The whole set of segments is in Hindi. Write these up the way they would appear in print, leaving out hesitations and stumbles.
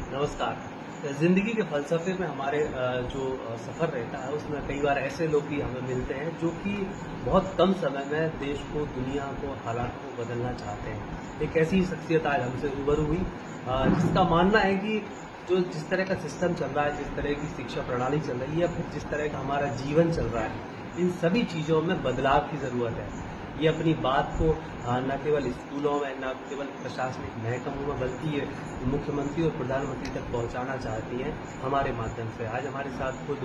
नमस्कार। जिंदगी के फलसफे में हमारे जो सफर रहता है उसमें कई बार ऐसे लोग भी हमें मिलते हैं जो कि बहुत कम समय में देश को, दुनिया को, हालात को बदलना चाहते हैं। एक ऐसी शख्सियत आज हमसे रूबरू हुई जिसका मानना है कि जो जिस तरह का सिस्टम चल रहा है, जिस तरह की शिक्षा प्रणाली चल रही है, फिर जिस तरह का हमारा जीवन चल रहा है, इन सभी चीज़ों में बदलाव की ज़रूरत है। ये अपनी बात को न केवल स्कूलों में, न केवल प्रशासनिक महकमों में, बल्कि ये मुख्यमंत्री और प्रधानमंत्री तक पहुंचाना चाहती हैं हमारे माध्यम से। आज हमारे साथ खुद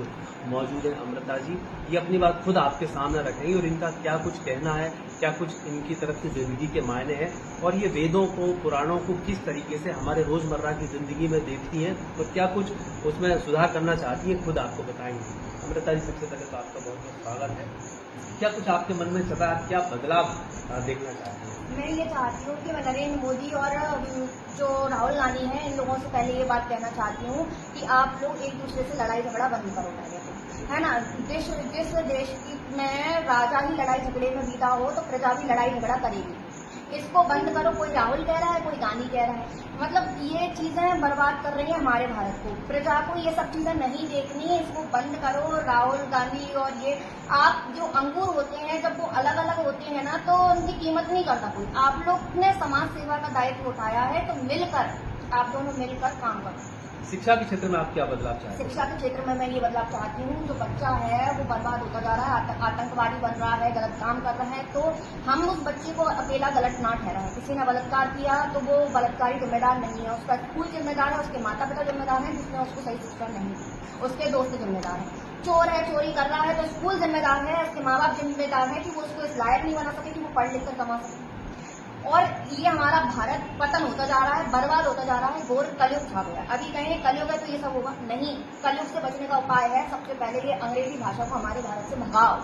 मौजूद हैं अमृता जी। ये अपनी बात खुद आपके सामने रखेंगी और इनका क्या कुछ कहना है, क्या कुछ इनकी तरफ से जिंदगी के मायने हैं और ये वेदों को, पुराणों को किस तरीके से हमारे रोजमर्रा की जिंदगी में देखती हैं और क्या कुछ उसमें सुधार करना चाहती हैं, खुद आपको बताएंगी। अमृता जी, सबसे पहले तो आपका बहुत बहुत स्वागत है। क्या कुछ आपके मन में चल रहा है, क्या बदलाव देखना चाहते हैं? मैं ये चाहती हूँ कि मैं नरेंद्र मोदी और जो राहुल गांधी हैं, इन लोगों से पहले ये बात कहना चाहती हूँ कि आप लोग एक दूसरे से लड़ाई झगड़ा बंद करो पहले, है ना। जिस देश में राजा ही लड़ाई झगड़े में बीता हो तो प्रजा भी लड़ाई झगड़ा करेगी। इसको बंद करो। कोई राहुल कह रहा है, कोई गांधी कह रहा है, मतलब ये चीजें बर्बाद कर रही है हमारे भारत को। प्रजा को ये सब चीजें नहीं देखनी है, इसको बंद करो। राहुल गांधी और ये आप जो अंगूर होते हैं, जब वो अलग अलग होते हैं ना तो उनकी कीमत नहीं करता कोई। आप लोग ने समाज सेवा का दायित्व उठाया है तो मिलकर, आप दोनों मिलकर काम करो। शिक्षा के क्षेत्र में आप क्या बदलाव चाहते हैं? शिक्षा के क्षेत्र में मैं ये बदलाव चाहती हूँ, जो बच्चा है वो बर्बाद होता जा रहा है, आतंकवादी बन रहा है, गलत काम कर रहा है, तो हम उस बच्चे को अकेला गलत ना ठहराएं। किसी ने बलात्कार किया तो वो बलात्कारी जिम्मेदार नहीं है, उसका स्कूल जिम्मेदार है, उसके माता पिता जिम्मेदार है जिसने उसको सही शिक्षा नहीं दी, उसके दोस्त जिम्मेदार है। चोर है, चोरी कर रहा है तो स्कूल जिम्मेदार है, उसके माँ बाप जिम्मेदार है कि वो उसको इस लायक नहीं बना सके कि वो पढ़ लिख कर कमा सके। और ये हमारा भारत पतन होता जा रहा है, बर्बाद होता जा रहा है, घोर कलयुग छा गया। अभी कहें कलयुग है तो ये सब होगा नहीं। कलयुग से बचने का उपाय है सबसे पहले ये अंग्रेजी भाषा को हमारे भारत से भगाओ।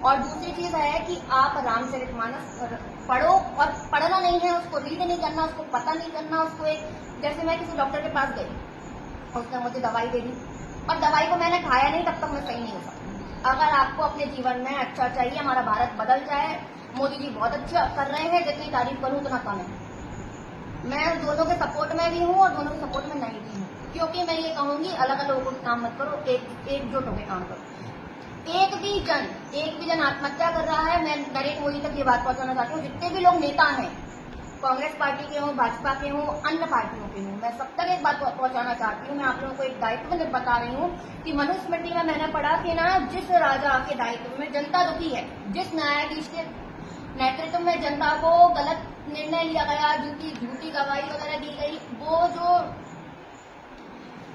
और दूसरी चीज है कि आप रामचरितमानस पढ़ो, और पढ़ना नहीं है उसको रीड नहीं करना, उसको पता नहीं करना, उसको एक, जैसे मैं किसी डॉक्टर के पास गई, उसने मुझे दवाई दे दी और दवाई को मैंने खाया नहीं, तब तक मैं सही नहीं हो सकती। अगर आपको अपने जीवन में अच्छा चाहिए, हमारा भारत बदल जाए, मोदी जी बहुत अच्छा कर रहे हैं, जितनी तारीफ करूं उतना कम है। मैं दोनों के सपोर्ट में भी हूं और दोनों के सपोर्ट में नहीं भी हूं, क्योंकि मैं ये कहूंगी अलग अलग लोगों काम मत करो, एकजुट होकर काम करो। एक भी जन आत्महत्या कर रहा है, मैं नरेंद्र मोदी तक ये बात पहुंचाना चाहती हूँ। जितने भी लोग नेता हैं, कांग्रेस पार्टी के हों, भाजपा के हों, अन्य पार्टियों के हों, मैं सब तक एक बात पहुंचाना चाहती हूँ। मैं आप लोगों को एक दायित्व में बता रही हूँ कि मनुस्मृति में मैंने पढ़ा कि ना, जिस राजा के दायित्व में जनता दुखी है, जिस न्यायाधीश के नेतृत्व में जनता को गलत निर्णय लिया गया, झूठी गवाही वगैरह दी गई, वो जो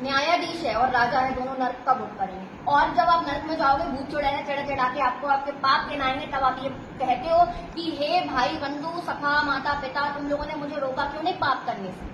न्यायाधीश है और राजा है, दोनों नर्क का भोग करेंगे। और जब आप नर्क में जाओगे, भूत चढ़ा के आपको आपके पाप गिनाएंगे, तब आप ये कहते हो कि हे भाई बंधु सखा माता पिता, तुम लोगों ने मुझे रोका क्यों नहीं पाप करने से।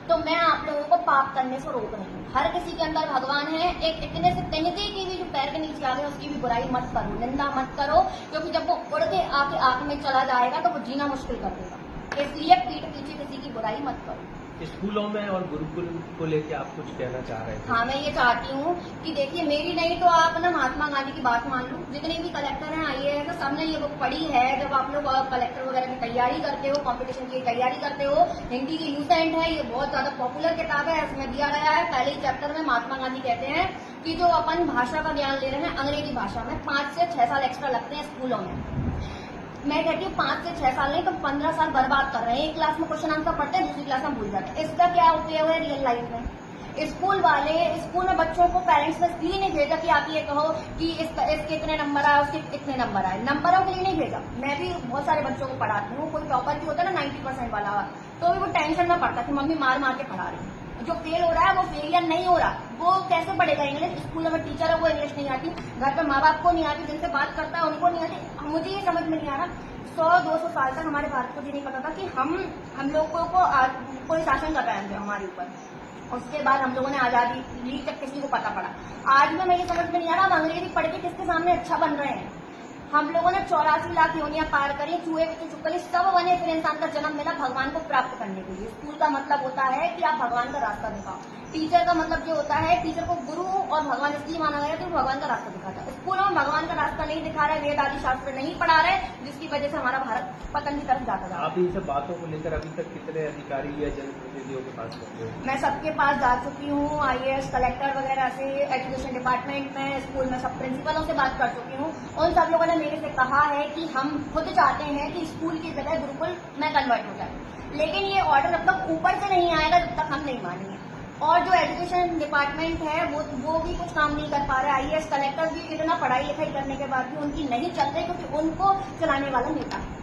तो मैं आप लोगों को पाप करने से रोक रही हूँ। हर किसी के अंदर भगवान है। एक इतने से तनिके की भी जो पैर के नीचे आ गए उसकी भी बुराई मत करो, निंदा मत करो, क्योंकि जब वो उड़ के आके आंख में चला जाएगा तो वो जीना मुश्किल कर देगा। इसलिए पीठ पीछे किसी की बुराई मत करो। स्कूलों में और गुरुकुल को लेकर आप कुछ कहना चाह रहे हैं? हाँ, मैं ये चाहती हूँ कि देखिए, मेरी नहीं तो आप ना महात्मा गांधी की बात मान लो। जितने भी कलेक्टर हैं IAS तो सबने ये बुक पढ़ी है। जब आप लोग कलेक्टर वगैरह की तैयारी करते हो, कंपटीशन की तैयारी करते हो, हिंदी की ल्यूसेंट है, ये बहुत ज्यादा पॉपुलर किताब है। इसमें दिया गया है पहले ही चैप्टर में, महात्मा गांधी कहते हैं कि जो अपन भाषा का ज्ञान ले रहे हैं अंग्रेजी भाषा में, 5 से 6 साल एक्स्ट्रा लगते हैं स्कूलों में। मैं कहती हूँ 5 से 6 साल नहीं तो 15 साल बर्बाद कर रहे हैं। एक क्लास में क्वेश्चन आंसर पढ़ते हैं, दूसरी क्लास में भूल जाते हैं। इसका क्या उपयोग है रियल लाइफ में? स्कूल में बच्चों को पेरेंट्स ने इसलिए नहीं भेजा कि आप ये कहो कि इसके इतने नंबर आए, उसके इतने नंबर आए। नंबरों के लिए नहीं भेजा। मैं भी बहुत सारे बच्चों को पढ़ाती हूँ। कोई टॉपर भी होता है ना 90% वाला, तो भी वो टेंशन में पड़ता कि मम्मी मार मार के पढ़ा रही है। जो फेल हो रहा है वो फेलियर नहीं हो रहा, वो कैसे पढ़ेगा इंग्लिश? स्कूल में टीचर है वो इंग्लिश नहीं आती, घर पे माँ बाप को नहीं आती, जिनसे बात करता है उनको नहीं आती। मुझे ये समझ में नहीं आ रहा, 100-200 साल तक हमारे भारत को ये नहीं पता था कि हम लोगों को कोई शासन कर रहे थे हमारे ऊपर। उसके बाद हम लोगों ने आजादी ली, तब किसी को पता पड़ा। आज में मैं ये समझ में नहीं आ रहा, हम अंग्रेजी पढ़ के किसके सामने अच्छा बन रहे हैं। हम लोगों ने 84 लाख योनियां पार करी, चूहे बिच्छू चुपकली सब बने, फिर इंसान का जन्म मिला भगवान को प्राप्त करने के लिए। स्कूल का मतलब होता है कि आप भगवान का रास्ता दिखाओ। टीचर का मतलब जो होता है, टीचर को गुरु और भगवान इसलिए माना गया कि भगवान का रास्ता दिखाता है। स्कूलों में भगवान का रास्ता नहीं दिखा रहे, वेद आदि शास्त्र नहीं पढ़ा रहे, जिसकी वजह से हमारा भारत पतन की तरफ जाता जा रहा है। आप इन सब बातों को लेकर अभी तक कितने अधिकारी या जन जनप्रतिनिधियों के पास पहुंचे? मैं सबके पास जा चुकी हूँ, IAS कलेक्टर वगैरह से, एजुकेशन डिपार्टमेंट में, स्कूल में सब प्रिंसिपलों से बात कर चुकी हूँ। उन सब लोगों ने मेरे से कहा है कि हम खुद चाहते हैं कि स्कूल की जगह गुरुकुल में कन्वर्ट हो जाए, लेकिन ये ऑर्डर जब तक ऊपर से नहीं आएगा तब तक हम नहीं मानेंगे। और जो एजुकेशन डिपार्टमेंट है वो भी कुछ काम नहीं कर पा रहा है। IAS कलेक्टर भी इतना पढ़ाई लिखाई करने के बाद भी उनकी नहीं चल रही, क्योंकि उनको चलाने वाला नेता है।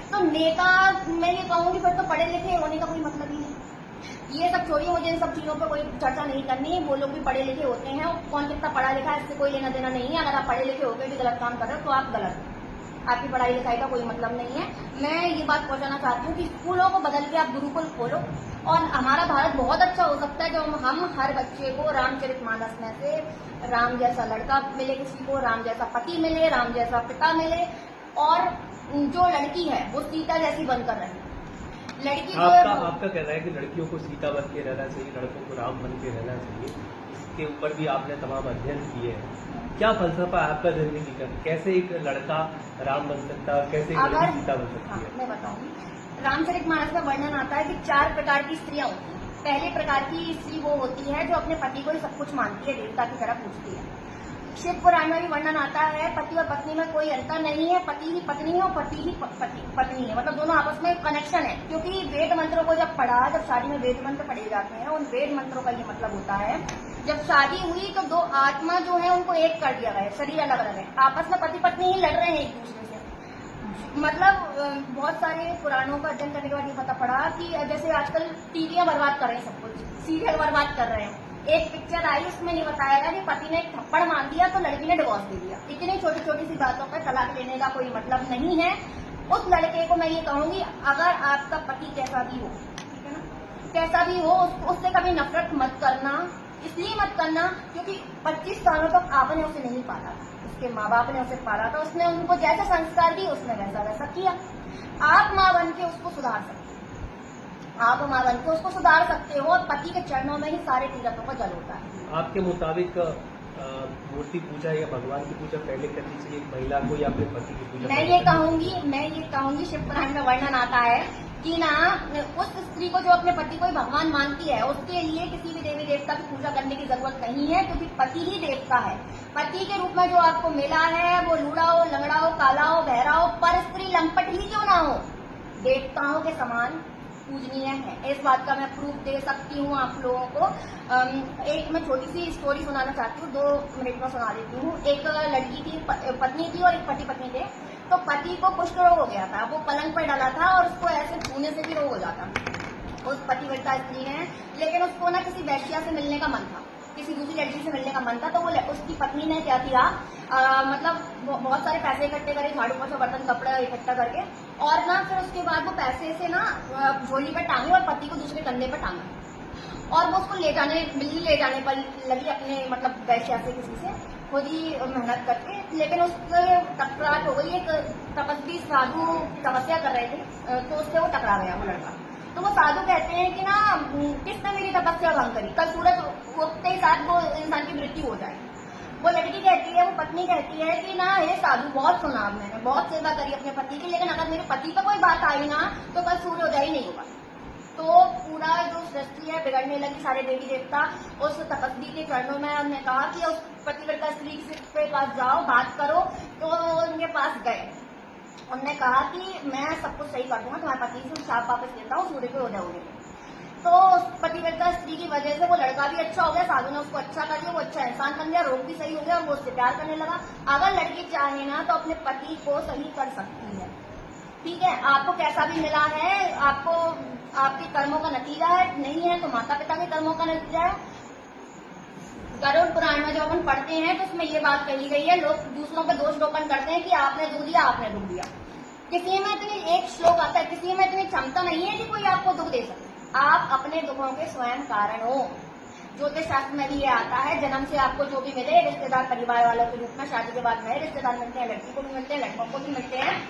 तो नेता, मैं ये कहूंगी फिर तो पढ़े लिखे होने का कोई मतलब ही नहीं। ये सब छोड़िए, मुझे इन सब चीजों पर कोई चर्चा नहीं करनी है। वो लोग भी पढ़े लिखे होते हैं, कौन कितना पढ़ा लिखा है इससे कोई लेना देना नहीं है। अगर आप पढ़े लिखे होकर भी गलत काम कर रहे हो तो आप गलत हो, आपकी पढ़ाई लिखाई का कोई मतलब नहीं है। मैं ये बात पहुंचाना चाहती हूँ कि स्कूलों को बदल के आप गुरुकुल खोलो, और हमारा भारत बहुत अच्छा हो सकता है जब हम हर बच्चे को रामचरितमानस में से राम जैसा लड़का मिले, किसी को राम जैसा पति मिले, राम जैसा पिता मिले, और जो लड़की है वो सीता जैसी बनकर रहे। लड़की जो आपका कहना है कि लड़कियों को सीता बन के रहना चाहिए, लड़कों को राम बन के रहना चाहिए। इसके ऊपर भी आपने तमाम अध्ययन किए हैं। क्या फलसफा है आपका जिंदगी का? कैसे एक लड़का राम बन सकता है, कैसे एक लड़की सीता बन सकती है? मैं बताऊंगी। रामचरितमानस में वर्णन आता है कि 4 प्रकार की स्त्रियां होती हैं। पहले प्रकार की स्त्री वो होती है जो अपने पति को ही सब कुछ मानती है, देवता की तरह पूजती है। शिव पुराण में भी वर्णन आता है पति और पत्नी में कोई अंतर नहीं है, पति ही पत्नी है और पति ही पत्नी है, मतलब दोनों आपस में कनेक्शन है। क्योंकि वेद मंत्रों को जब शादी में वेद मंत्र पढ़े जाते हैं, उन वेद मंत्रों का ये मतलब होता है जब शादी हुई तो 2 आत्मा जो है उनको एक कर दिया गया, शरीर अलग अलग है, आपस में पति पत्नी ही लड़ रहे हैं एक दूसरे से। मतलब बहुत सारे पुराणों का अध्ययन करने के बाद ये पता पड़ा कि जैसे आजकल टीवियां बर्बाद कर रहे हैं, सब कुछ सीरियल बर्बाद कर रहे हैं। एक पिक्चर आई, उसमें नहीं बताया गया कि पति ने एक थप्पड़ मार दिया तो लड़की ने डिवोर्स दे दिया। इतनी छोटी छोटी सी बातों पर तलाक लेने का कोई मतलब नहीं है। उस लड़के को मैं ये कहूंगी, अगर आपका पति कैसा भी हो, ठीक है ना, कैसा भी हो, उससे कभी नफरत मत करना। इसलिए मत करना क्योंकि 25 सालों तक आपने उसे नहीं पाला था, उसके माँ बाप ने उसे पाला था, उसने उनको जैसे संस्कार दिए उसने वैसा वैसा किया। आप माँ बन के उसको सुधार सकते हो, आप माँ बन के उसको सुधार सकते हो, और पति के चरणों में ही सारे तीर्थों का जल होता है। आपके मुताबिक मूर्ति पूजा या भगवान की पूजा पहले करनी चाहिए एक महिला को, या अपने पति की पूजा? मैं ये कहूंगी शिव पुराण में वर्णन आता है कि ना, उस स्त्री को जो अपने पति को ही भगवान मानती है उसके लिए किसी भी देवी देवता की पूजा करने की जरूरत नहीं है, क्योंकि पति ही देवता है। पति के रूप में जो आपको मिला है वो लूड़ा हो, लंगड़ा हो, काला हो, बहरा हो, पर स्त्री लंपट ही क्यों ना हो, देवताओं के समान पूजनीय है। इस बात का मैं प्रूफ दे सकती हूँ आप लोगों को। एक मैं छोटी सी स्टोरी सुनाना चाहती हूँ, 2 मिनट में सुना देती हूँ। एक लड़की की पत्नी थी और एक पति थे। तो पति को कुष्ठ रोग हो गया था, वो पलंग पर डाला था और उसको ऐसे छूने से भी रोग हो जाता उस पतिव्रता स्त्री ने। लेकिन उसको ना किसी वैश्या से मिलने का मन था, किसी दूसरी लड़की से मिलने का मन था। तो वो उसकी पत्नी ने क्या किया, मतलब बहुत सारे पैसे इकट्ठे करे, झाड़ू पोछा बर्तन कपड़ा इकट्ठा करके, और ना फिर उसके बाद वो पैसे से ना झोली पर टांगे और पति को दूसरे कंधे पर टांगा, और वो उसको दिल्ली ले जाने पर लगी अपने मतलब वैश्या से, किसी से खुद ही मेहनत करके। लेकिन उससे टकराट हो गई, एक तपस्वी साधु तपस्या कर रहे थे, तो उससे वो टकरा गया वो लड़का। तो वो साधु कहते हैं कि ना, किसने मेरी तपस्या भंग करी, कल सूरज उगते ही साथ वो इंसान की मृत्यु हो जाए। वो लड़की कहती है, वो पत्नी कहती है कि ना, ये साधु बहुत सुना, मैंने बहुत सेवा करी अपने पति की, लेकिन अगर मेरे पति पर कोई बात आई ना तो कल सूर्योदय ही नहीं होगा। तो पूरा जो सृष्टि है बिगड़ने लगी, सारे देवी देवता उस तपस्वी के चरणों में। उन्होंने कहा कि उस पतिव्रता स्त्री के पास जाओ, बात करो। तो उनके पास गए, उन्होंने कहा कि मैं सब कुछ सही कर दूंगा, तुम्हारे पति से शाप वापस लेता हूँ, सूर्य पे उदय हो गए। तो उस पतिव्रता स्त्री की वजह से वो लड़का भी अच्छा हो गया, साधु ने उसको अच्छा कर दिया, वो अच्छा इंसान बन गया, रोग भी सही हो गया और वो उससे प्यार करने लगा। अगर लड़की चाहे ना तो अपने पति को सही कर सकती है, ठीक है। आपको कैसा भी मिला है, आपको आपके कर्मों का नतीजा है, नहीं है तो माता पिता के कर्मों का नतीजा है। गरुड़ पुराण में जो अपन पढ़ते हैं तो उसमें ये बात कही गई है, लोग दूसरों पर दोष रोपण करते हैं कि आपने दुख दिया, आपने दुख दिया। किसी में इतनी, एक श्लोक आता है, किसी में इतनी क्षमता नहीं है कि कोई आपको दुख दे सके। आप अपने दुखों के स्वयं कारण हो। ज्योतिष शास्त्र में भी ये आता है, जन्म से आपको जो भी मिले, रिश्तेदार परिवार वालों के रूप में, शादी के बाद नए रिश्तेदार मिलते हैं, लड़की को भी मिलते हैं, लड़कों को भी मिलते हैं,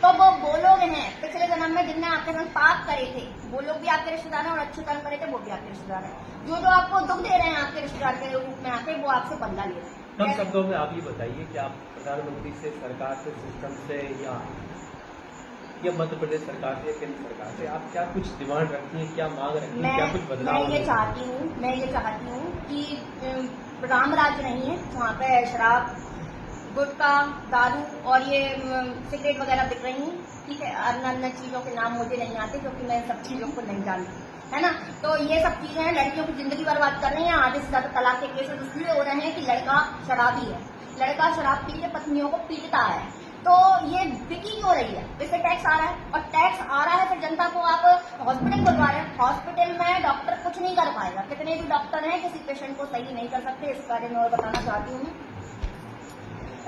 तो वो लोग हैं पिछले जन्म में जिनने आपके साथ पाप करे थे, वो लोग भी आपके रिश्तेदार हैं, और अच्छे कर्म करे थे वो भी आपके रिश्तेदार हैं। जो आपको दुख दे रहे हैं आपके रिश्तेदार के रूप में आके, वो आपसे बदला ले रहे हैं। कम शब्दों में आप ये बताइए कि आप प्रधानमंत्री से, सरकार से, सिस्टम से, या या मध्य प्रदेश सरकार से, केंद्र सरकार से आप क्या कुछ डिमांड रखती हैं, क्या मांग रखती हैं, क्या कुछ बदलाव? मैं ये चाहती हूँ कि राम राज्य नहीं है जहाँ पे शराब, गुटखा, दारू और ये सिगरेट वगैरह बिक रही हैं, ठीक है। अन्य चीजों के नाम मुझे नहीं आते क्योंकि मैं सब चीजों को नहीं जानती, है ना। तो ये सब चीजें हैं, लड़कियों की जिंदगी बर्बाद कर रही हैं। आधे से ज्यादा तलाक के केसेस इसलिए हो रहे हैं कि लड़का शराबी है, लड़का शराब पी के पत्नियों को पीटता है। तो ये बिकी क्यों रही है? इससे टैक्स आ रहा है, और टैक्स आ रहा है फिर जनता को आप हॉस्पिटल खुलवा रहे हैं। हॉस्पिटल में डॉक्टर कुछ नहीं कर पाएगा। कितने भी डॉक्टर हैं किसी पेशेंट को सही नहीं कर सकते। इस बारे में और बताना चाहती हूँ,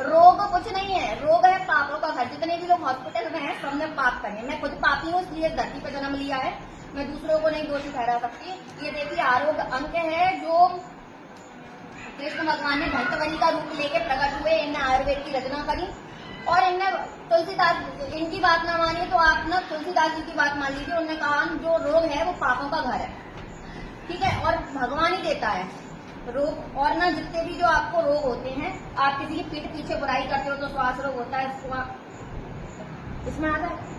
रोग कुछ नहीं है, रोग है पापों का घर। जितने भी लोग हॉस्पिटल में हैं सबने पाप करे। मैं खुद पापी हूँ, इसलिए धरती पर जन्म लिया है। मैं दूसरों को नहीं दोषी ठहरा सकती। ये देखिए आरोग्य अंक है जो कृष्ण भगवान ने धंतवरी का रूप लेके प्रकट हुए। इनने आयुर्वेद की रचना करी और इनने तुलसीदास, इनकी बात ना मानिए तो आप ना तुलसीदास जी की बात मान लीजिए। उन्होंने कहा जो रोग है वो पापों का घर है, ठीक है, और भगवान ही देता है रोग। और ना जितने भी जो आपको रोग होते हैं, आप किसी की पीठ पीछे बुराई करते हो तो श्वास रोग होता है, इसमें आता है,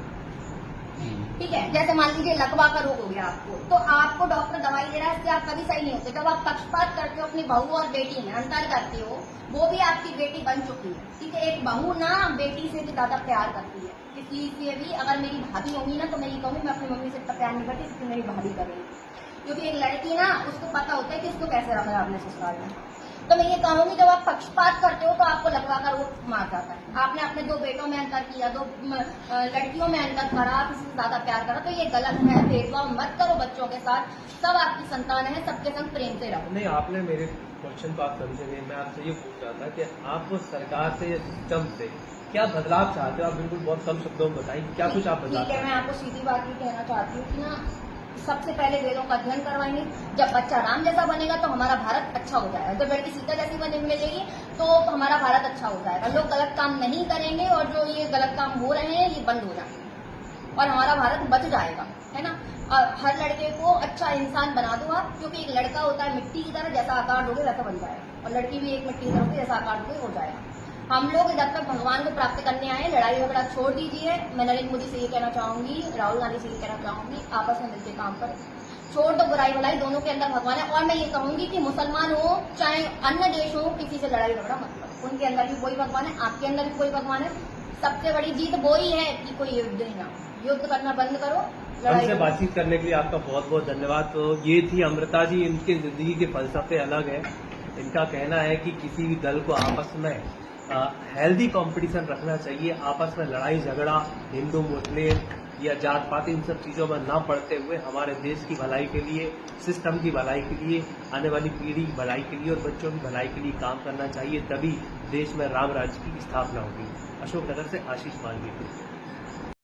ठीक है। जैसे मान लीजिए लकवा का रोग हो गया आपको, तो आपको डॉक्टर दवाई दे रहा है, इससे आप कभी सही नहीं होते। जब आप पक्षपात करते हो अपनी बहू और बेटी में अंतर करते हो, वो भी आपकी बेटी बन चुकी है, ठीक है। एक बहू ना बेटी से भी ज्यादा प्यार करती है। किसी से भी अगर मेरी भाभी होंगी ना तो मैं ये कहूँगी मैं अपनी मम्मी से इतना प्यार नहीं करती जितनी मेरी भाभी करेंगी, क्योंकि एक लड़की ना उसको पता होता है कि इसको कैसे रखना है अपने ससुराल में। तो मैं ये कहूंगी जब आप पक्षपात करते हो तो आपको लकवा का रोग मार जाता है। आपने अपने दो बेटों में अंतर किया, दो लड़कियों में अंतर करा, किसी से ज्यादा प्यार करा, तो ये गलत है। भेदभाव मत करो बच्चों के साथ, सब आपकी संतान है, सबके संग प्रेम से रहो। नहीं, आपने मेरे क्वेश्चन को आप समझे नहीं। मैं आपसे ये पूछ रहा था कि आप सरकार से या सिस्टम से क्या बदलाव चाहते हो? आप बिल्कुल बहुत कम शब्दों में बताइए क्या कुछ आप बदलाव। ठीक है, मैं आपको सीधी बात ये कहना चाहती हूँ कि ना सबसे पहले वेदों का अध्ययन करवाएंगे। जब बच्चा राम जैसा बनेगा तो हमारा भारत अच्छा हो जाएगा। जब लड़की सीता जैसी मिलेगी तो हमारा भारत अच्छा हो जाएगा। लोग गलत काम नहीं करेंगे और जो ये गलत काम हो रहे हैं ये बंद हो जाएंगे और हमारा भारत बच जाएगा, है ना। हर लड़के को अच्छा इंसान बना दो आप, क्योंकि एक लड़का होता है मिट्टी की तरह, जैसा आकार दोगे वैसा बन जाएगा, और लड़की भी एक मिट्टी की तरह होगी, जैसा आकार दोगे हो जाएगा। हम लोग जब तक भगवान को प्राप्त करने आए, लड़ाई झगड़ा छोड़ दीजिए। मैं नरेंद्र मोदी से ये कहना चाहूंगी, राहुल गांधी से ये कहना चाहूंगी, आपस में मिलकर काम करें, छोड़ दो बुराई भलाई, दोनों के अंदर भगवान है। और मैं ये कहूंगी कि मुसलमान हो चाहे अन्य देश हो, किसी से लड़ाई झगड़ा मत करो। उनके अंदर भी कोई भगवान है, आपके अंदर भी कोई भगवान है। सबसे बड़ी जीत वो ही है कि कोई युद्ध ही ना, युद्ध करना बंद करो। हमसे बातचीत करने के लिए आपका बहुत बहुत धन्यवाद। तो ये थी अमृता जी, इनकी जिंदगी के फलसफे अलग है। इनका कहना है कि किसी भी दल को आपस में हेल्दी कंपटीशन रखना चाहिए, आपस में लड़ाई झगड़ा हिंदू मुस्लिम या जात पात इन सब चीज़ों में ना पड़ते हुए हमारे देश की भलाई के लिए, सिस्टम की भलाई के लिए, आने वाली पीढ़ी की भलाई के लिए और बच्चों की भलाई के लिए काम करना चाहिए। तभी देश में राम राज्य की स्थापना होगी। अशोकनगर से आशीष मालवीय।